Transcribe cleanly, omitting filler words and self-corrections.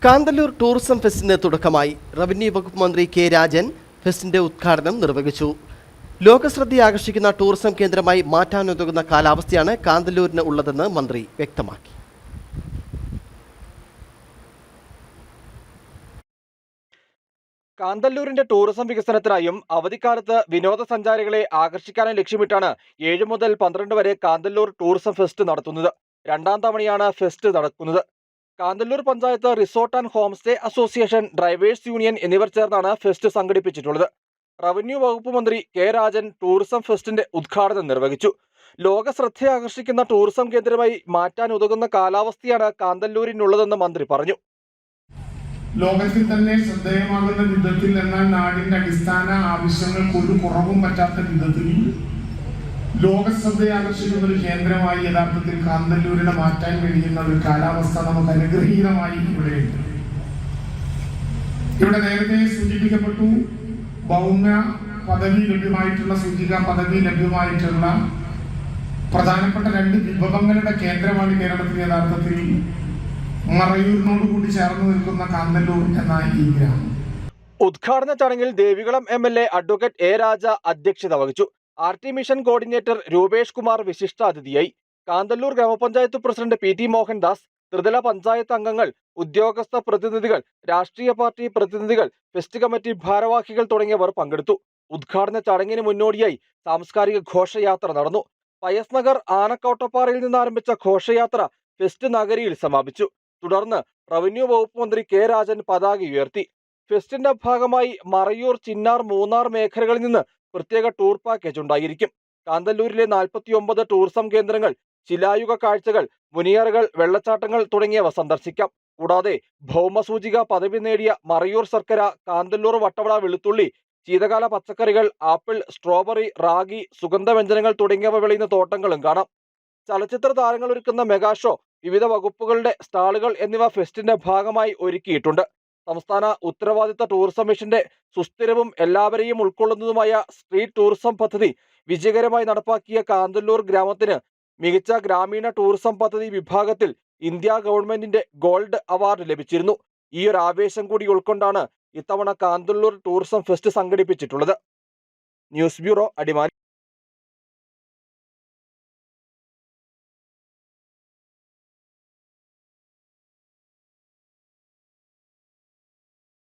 Kanthalloor tourism ഫെസ്റ്റിന് തുടക്കമായി. Revenue വകുപ്പ് മന്ത്രി കെ രാജൻ ഫെസ്റ്റിന്റെ ഉദ്ഘാടനം നിർവഹിച്ചു. ലോകശ്രദ്ധ ആകർഷിക്കുന്ന ടൂറിസം കേന്ദ്രമായി മാറ്റാനുതകുന്ന കാലാവസ്ഥയാണ് കാന്തല്ലൂരിന് ഉള്ളതെന്ന് മന്ത്രി വ്യക്തമാക്കി. കാന്തല്ലൂരിന്റെ ടൂറിസം വികസനത്തിനായും അവധിക്കാലത്ത് വിനോദസഞ്ചാരികളെ ആകർഷിക്കാനും ലക്ഷ്യമിട്ടാണ് 7 മുതൽ 12 വരെ കാന്തല്ലൂർ ടൂറിസം ഫെസ്റ്റ് നടത്തുന്നത്. രണ്ടാം തവണയാണ് ഫെസ്റ്റ് നടക്കുന്നത്. Kanthalloor panchayat resort and home stay association, drivers union എന്നിവർ ചേർന്നാണ് ഫെസ്റ്റ് സംഘടിപ്പിച്ചിട്ടുള്ളത്. റവന്യൂ വകുപ്പ് മന്ത്രി കെ രാജൻ ടൂറിസം ഫെസ്റ്റിന്റെ ഉദ്ഘാടനം നിർവഹിച്ചു. ലോകശ്രദ്ധ ആകർഷിക്കുന്ന ടൂറിസം കേന്ദ്രമായി മാറ്റാനുതകുന്ന കാലാവസ്ഥയാണ് കാന്തല്ലൂരിനുള്ളതെന്ന് മന്ത്രി പറഞ്ഞു. ലോകത്തിൽ തന്നെ ശ്രദ്ധേയമാകുന്ന വിധത്തിൽ, എന്നാൽ നാടിന്റെ അടിസ്ഥാന ആവശ്യങ്ങൾക്ക് ഒരു കുറവും പറ്റാത്ത വിധത്തിൽ ലോകശ്രദ്ധ ആകർഷിക്കുന്ന ഒരു കേന്ദ്രമായി യഥാർത്ഥത്തിൽ കാന്തല്ലൂരിനെ മാറ്റാൻ കഴിയുന്ന ഒരു കാലാവസ്ഥ നമുക്ക് അനുഗ്രഹീതമായി ഇവിടെയുണ്ട്. ഇവിടെ നേരത്തെ സൂചിപ്പിക്കപ്പെട്ടു, ഭൗമ്യ പദവി ലഭ്യമായിട്ടുള്ള, സൂചിക പദവി ലഭ്യമായിട്ടുള്ള പ്രധാനപ്പെട്ട 2 വിഭവങ്ങളുടെ കേന്ദ്രമാണ് കേരളത്തിൽ യഥാർത്ഥത്തിൽ മറയൂരിനോടുകൂടി ചേർന്ന് നിൽക്കുന്ന കാന്തല്ലൂർ എന്ന ഈ ഗ്രാമം. ഉദ്ഘാടന ചടങ്ങിൽ Devikulam MLA advocate A Raja അധ്യക്ഷത വഹിച്ചു. RT mission coordinator Rupesh Kumar വിശിഷ്ടാതിഥിയായി. കാന്തല്ലൂർ ഗ്രാമപഞ്ചായത്ത് പ്രസിഡന്റ് PT മോഹൻദാസ്, ത്രിതല പഞ്ചായത്ത് അംഗങ്ങൾ, ഉദ്യോഗസ്ഥ പ്രതിനിധികൾ, രാഷ്ട്രീയ പാർട്ടി പ്രതിനിധികൾ, ഫെസ്റ്റ് കമ്മിറ്റി ഭാരവാഹികൾ തുടങ്ങിയവർ പങ്കെടുത്തു. ഉദ്ഘാടന ചടങ്ങിന് മുന്നോടിയായി സാംസ്കാരിക ഘോഷയാത്ര നടന്നു. പയസ് നഗർ ആനക്കോട്ടപ്പാറയിൽ നിന്ന് ആരംഭിച്ച ഘോഷയാത്ര ഫെസ്റ്റ് നഗരിയിൽ സമാപിച്ചു. തുടർന്ന് റവന്യൂ വകുപ്പ് മന്ത്രി കെ രാജൻ പതാക ഉയർത്തി. ഫെസ്റ്റിന്റെ ഭാഗമായി മറയൂർ, ചിന്നാർ, മൂന്നാർ മേഖലകളിൽ നിന്ന് പ്രത്യേക ടൂർ പാക്കേജ് ഉണ്ടായിരിക്കും. കാന്തല്ലൂരിലെ 49 ടൂറിസം കേന്ദ്രങ്ങൾ, ശിലായുഗ കാഴ്ചകൾ, മുനിയറകൾ, വെള്ളച്ചാട്ടങ്ങൾ തുടങ്ങിയവ സന്ദർശിക്കാം. കൂടാതെ ഭൗമസൂചിക പദവി നേടിയ മറയൂർ ശർക്കര, കാന്തല്ലൂർ വട്ടവട വെളുത്തുള്ളി, ശീതകാല പച്ചക്കറികൾ, ആപ്പിൾ, സ്ട്രോബെറി, റാഗി, സുഗന്ധവ്യഞ്ജനങ്ങൾ തുടങ്ങിയവ വിളയുന്ന തോട്ടങ്ങളും കാണാം. ചലച്ചിത്ര താരങ്ങൾ ഒരുക്കുന്ന മെഗാ ഷോ, വിവിധ വകുപ്പുകളുടെ സ്റ്റാളുകൾ എന്നിവ ഫെസ്റ്റിന്റെ ഭാഗമായി ഒരുക്കിയിട്ടുണ്ട്. സംസ്ഥാന ഉത്തരവാദിത്ത ടൂറിസം മിഷന്റെ സുസ്ഥിരവും എല്ലാവരെയും ഉൾക്കൊള്ളുന്നതുമായ സ്ട്രീറ്റ് ടൂറിസം പദ്ധതി വിജയകരമായി നടപ്പാക്കിയ കാന്തല്ലൂർ ഗ്രാമത്തിന് മികച്ച ഗ്രാമീണ ടൂറിസം പദ്ധതി വിഭാഗത്തിൽ ഇന്ത്യ ഗവൺമെന്റിന്റെ ഗോൾഡ് അവാർഡ് ലഭിച്ചിരുന്നു. ഈ ഒരു ആവേശം കൂടി ഉൾക്കൊണ്ടാണ് ഇത്തവണ കാന്തല്ലൂർ ടൂറിസം ഫെസ്റ്റ് സംഘടിപ്പിച്ചിട്ടുള്ളത്. News bureau, Adimali.